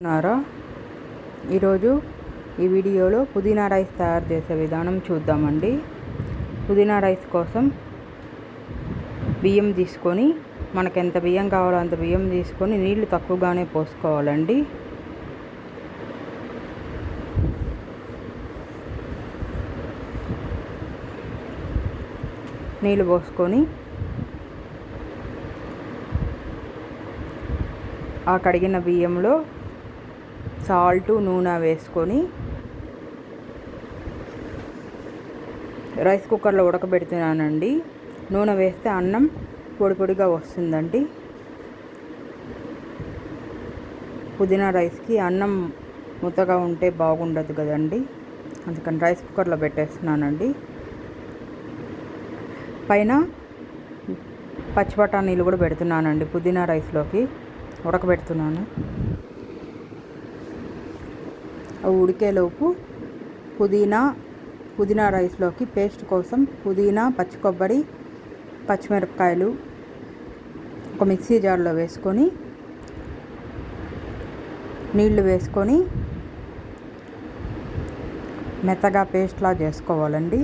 ఉన్నారా? ఈరోజు ఈ వీడియోలో పుదీనా రైస్ తయారు చేసే విధానం చూద్దామండి. పుదీనా రైస్ కోసం బియ్యం తీసుకొని, మనకు ఎంత బియ్యం కావాలో అంత బియ్యం తీసుకొని నీళ్లు తక్కువగానే పోసుకోవాలండి. నీళ్ళు పోసుకొని ఆ కడిగిన బియ్యంలో సాల్టు, నూనె వేసుకొని రైస్ కుక్కర్లో ఉడకబెడుతున్నానండి. నూనె వేస్తే అన్నం పొడి పొడిగా వస్తుందండి. పుదీనా రైస్కి అన్నం ముద్దగా ఉంటే బాగుండదు కదండి, అందుకని రైస్ కుక్కర్లో పెట్టేస్తున్నానండి. పైన పచ్చి బఠానీలు కూడా పెడుతున్నానండి. పుదీనా రైస్లోకి ఉడకబెడుతున్నాను. అవి ఉడికేలోపు పుదీనా రైస్లోకి పేస్ట్ కోసం పుదీనా, పచ్చి కొబ్బరి, పచ్చిమిరపకాయలు ఒక మిక్సీ జార్లో వేసుకొని నీళ్లు వేసుకొని మెత్తగా పేస్ట్లా చేసుకోవాలండి.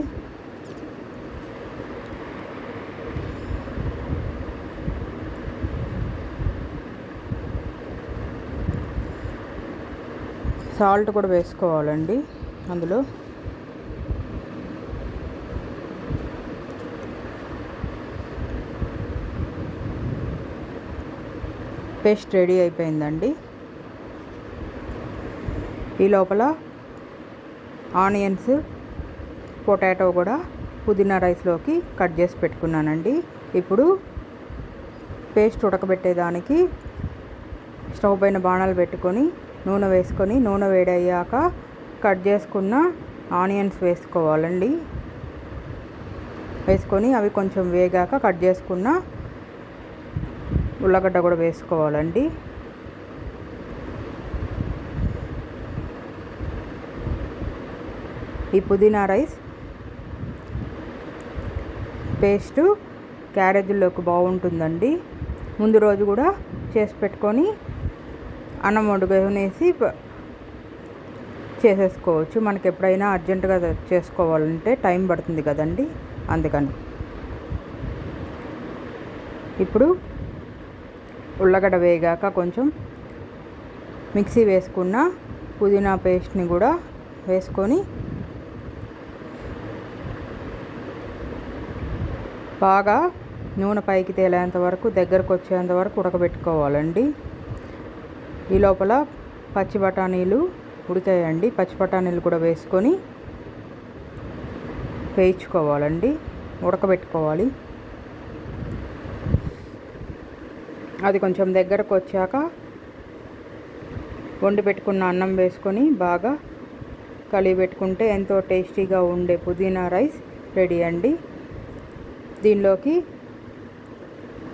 సాల్ట్ కూడా వేసుకోవాలండి అందులో. పేస్ట్ రెడీ అయిపోయిందండి. ఈ లోపల ఆనియన్స్, పొటాటో కూడా పుదీనా రైస్లోకి కట్ చేసి పెట్టుకున్నానండి. ఇప్పుడు పేస్ట్ ఉడకబెట్టేదానికి స్టవ్ పైన బాణాలు పెట్టుకొని నూనె వేసుకొని, నూనె వేడయ్యాక కట్ చేసుకున్న ఆనియన్స్ వేసుకోవాలండి. వేసుకొని అవి కొంచెం వేగాక కట్ చేసుకున్న ఉల్లగడ్డ కూడా వేసుకోవాలండి. ఈ పుదీనా రైస్ పేస్టు క్యారేజీల్లోకి బాగుంటుందండి. ముందు రోజు కూడా చేసి పెట్టుకొని అన్నం వండుకొనేసి చేసేసుకోవచ్చు. మనకి ఎప్పుడైనా అర్జెంటుగా చేసుకోవాలంటే టైం పడుతుంది కదండి, అందుకని. ఇప్పుడు ఉల్లగడ్డ వేగాక కొంచెం మిక్సీ వేసుకున్న పుదీనా పేస్ట్ని కూడా వేసుకొని బాగా నూనె పైకి తేలేంత వరకు, దగ్గరకు వచ్చేంత వరకు ఉడకబెట్టుకోవాలండి. ఈ లోపల పచ్చి బఠానీలు ఉడికాయండి. పచ్చి బఠానీలు కూడా వేసుకొని వేయించుకోవాలండి, ఉడకబెట్టుకోవాలి. అది కొంచెం దగ్గరకు వచ్చాక వండి పెట్టుకున్న అన్నం వేసుకొని బాగా కలిపి పెట్టుకుంటే ఎంతో టేస్టీగా ఉండే పుదీనా రైస్ రెడీ అండి. దీనిలోకి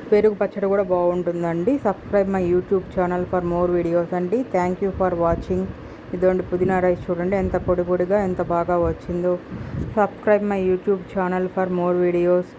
పెరుగు పచ్చడి కూడా బాగుంటుందండి. Subscribe my YouTube channel for more videos అండి. Thank you for watching. ఇదండి పుదీనా రైస్, చూడండి ఎంత పొడి పొడిగా ఎంత బాగా వచ్చిందో. Subscribe my YouTube channel for more videos.